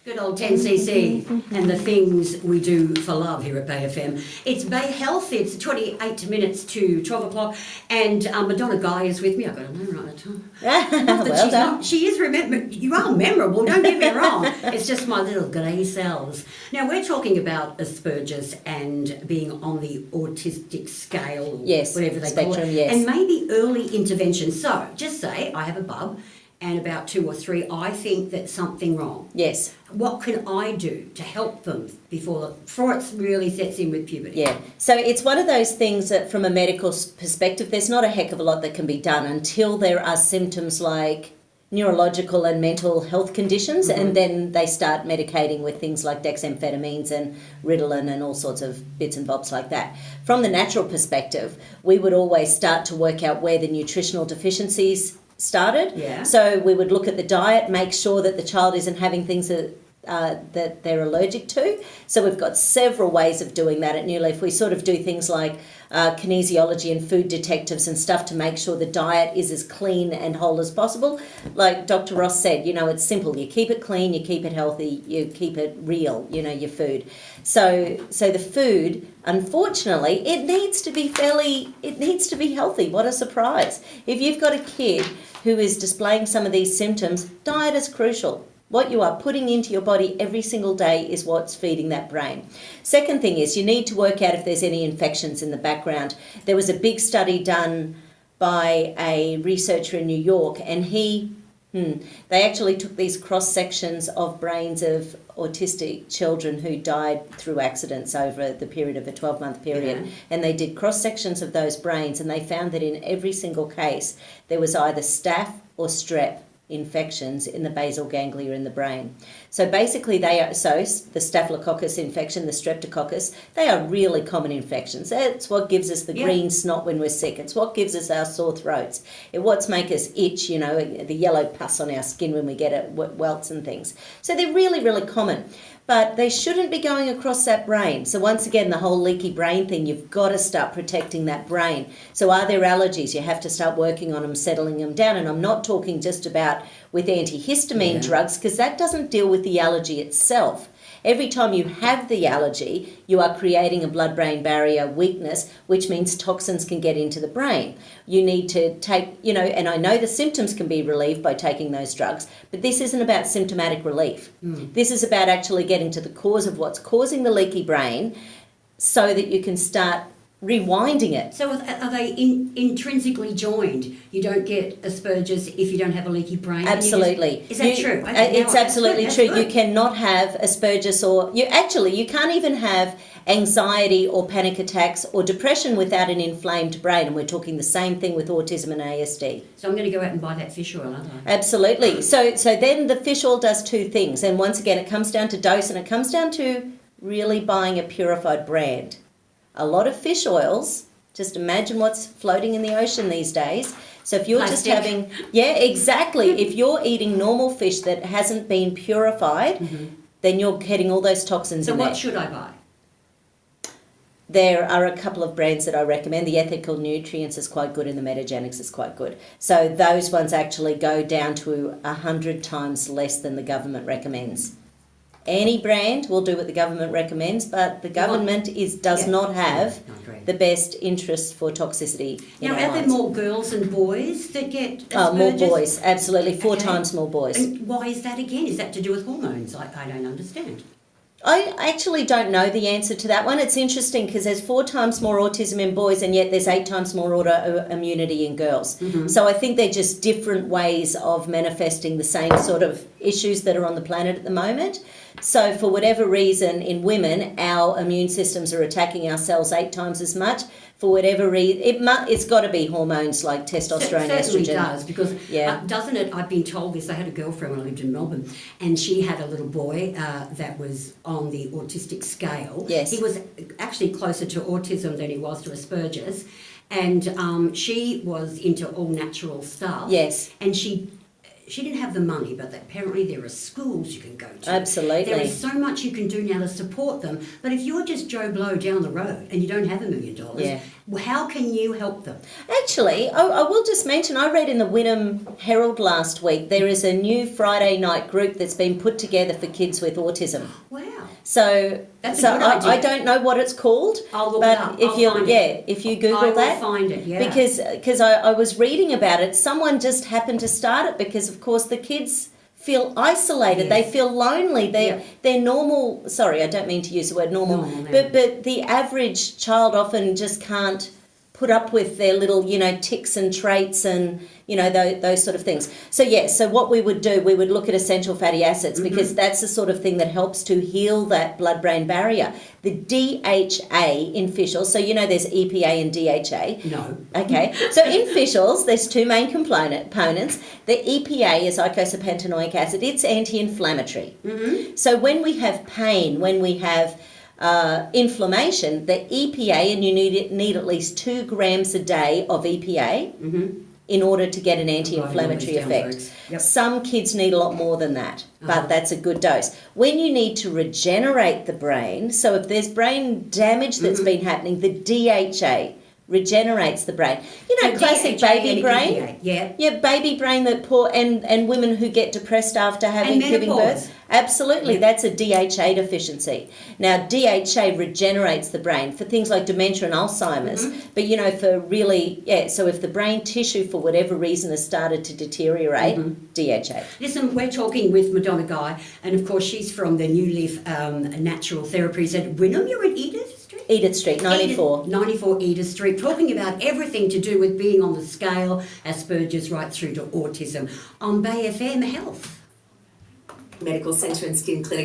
Good old 10cc and the things we do for love here at Bay FM. It's Bay Health. It's 28 minutes to 12 o'clock and Madonna Guy is with me. I've got a name right at the time. Not that Well done. Not, she is you are memorable, don't get me wrong. It's just my little grey cells. Now, we're talking about Aspergers and being on the autistic scale, yes, whatever they spectrum, call it, yes. and maybe early intervention. So, just say I have a bub and about 2 or 3, I think that's something wrong. Yes. What can I do to help them before it really sets in with puberty? Yeah, so it's one of those things that from a medical perspective, there's not a heck of a lot that can be done until there are symptoms like neurological and mental health conditions, and then they start medicating with things like dexamphetamines and Ritalin and all sorts of bits and bobs like that. From the natural perspective, we would always start to work out where the nutritional deficiencies started. Yeah. So we would look at the diet, make sure that the child isn't having things that they're allergic to. So we've got several ways of doing that at New Leaf. We sort of do things like kinesiology and food detectives and stuff to make sure the diet is as clean and whole as possible. Like Dr. Ross said, it's simple. You keep it clean, you keep it healthy, you keep it real, your food. So the food, unfortunately, it needs to be healthy. What a surprise. If you've got a kid who is displaying some of these symptoms, diet is crucial. What you are putting into your body every single day is what's feeding that brain. Second thing is you need to work out if there's any infections in the background. There was a big study done by a researcher in New York, and they actually took these cross-sections of brains of autistic children who died through accidents over the period of a 12-month period. Yeah. And they did cross-sections of those brains, and they found that in every single case there was either staph or strep infections in the basal ganglia in the brain. So basically the staphylococcus infection, the streptococcus, they are really common infections. That's what gives us the green snot when we're sick. It's what gives us our sore throats. It's what makes us itch, the yellow pus on our skin when we get it, welts and things. So they're really, really common. But they shouldn't be going across that brain. So once again, the whole leaky brain thing, you've got to start protecting that brain. So are there allergies? You have to start working on them, settling them down. And I'm not talking just about with antihistamine drugs, because that doesn't deal with the allergy itself. Every time you have the allergy, you are creating a blood-brain barrier weakness, which means toxins can get into the brain. You need to take, and I know the symptoms can be relieved by taking those drugs, but this isn't about symptomatic relief. This is about actually getting to the cause of what's causing the leaky brain so that you can start rewinding it. So are they intrinsically joined? You don't get Aspergers if you don't have a leaky brain? Absolutely. Is that true? Okay, it's absolutely true. Good. You cannot have Aspergers you can't even have anxiety or panic attacks or depression without an inflamed brain, and we're talking the same thing with autism and ASD. So I'm going to go out and buy that fish oil, aren't I? Absolutely. So then the fish oil does two things, and once again it comes down to dose, and it comes down to really buying a purified brand. A lot of fish oils, just imagine what's floating in the ocean these days. So if you're Plastic. just having, if you're eating normal fish that hasn't been purified, then you're getting all those toxins in there. So what should I buy? There are a couple of brands that I recommend. The Ethical Nutrients is quite good and the Metagenics is quite good. So those ones actually go down to 100 times less than the government recommends. Any brand will do what the government recommends, but the government does not have the best interest for toxicity. Now, are there more girls and boys that get Aspergers? Oh, more boys, absolutely, 4 times more boys. And why is that again? Is that to do with hormones? I don't understand. I actually don't know the answer to that one. It's interesting because there's 4 times more autism in boys and yet there's 8 times more autoimmunity in girls. So I think they're just different ways of manifesting the same sort of issues that are on the planet at the moment. So for whatever reason, in women, our immune systems are attacking our cells 8 times as much. For whatever reason, it's got to be hormones like testosterone, estrogen. It certainly does, because doesn't it? I've been told this. I had a girlfriend when I lived in Melbourne, and she had a little boy that was on the autistic scale. Yes. He was actually closer to autism than he was to Asperger's, and she was into all natural stuff. Yes. And she she didn't have the money, but apparently there are schools you can go to. Absolutely. There is so much you can do now to support them. But if you're just Joe Blow down the road and you don't have $1 million, how can you help them? Actually, I will just mention, I read in the Wynnum Herald last week, there is a new Friday night group that's been put together for kids with autism. Wow. So that's a good idea. I don't know what it's called. I'll look it up. If you Google that, I will find it. Yeah. Because I was reading about it. Someone just happened to start it because, of course, the kids feel isolated. They feel lonely. They're normal. Sorry, I don't mean to use the word normal. But the average child often just can't put up with their little, tics and traits and, those sort of things. So what we would do, we would look at essential fatty acids because that's the sort of thing that helps to heal that blood-brain barrier. The DHA in fish oils, so there's EPA and DHA. No. Okay, so in fish oils, there's two main components. The EPA is eicosapentaenoic acid. It's anti-inflammatory. So when we have pain, when we have inflammation, the EPA, and you need at least 2 grams a day of EPA in order to get an anti-inflammatory effect. Yep. Some kids need a lot more than that, but that's a good dose. When you need to regenerate the brain, so if there's brain damage that's been happening, the DHA regenerates the brain. So classic DHA baby brain. EPA. Yeah. Yeah, baby brain that and women who get depressed after giving birth. Absolutely, that's a DHA deficiency. Now, DHA regenerates the brain for things like dementia and Alzheimer's, but for really, so if the brain tissue for whatever reason has started to deteriorate, DHA. Listen, we're talking with Madonna Guy, and of course she's from the New Leaf Natural Therapies at Wynnum. You're at Edith Street? Edith Street, 94. 94 Edith Street, talking about everything to do with being on the scale, Aspergers right through to autism, on Bay FM Health. Medical Centre and Skin Clinic.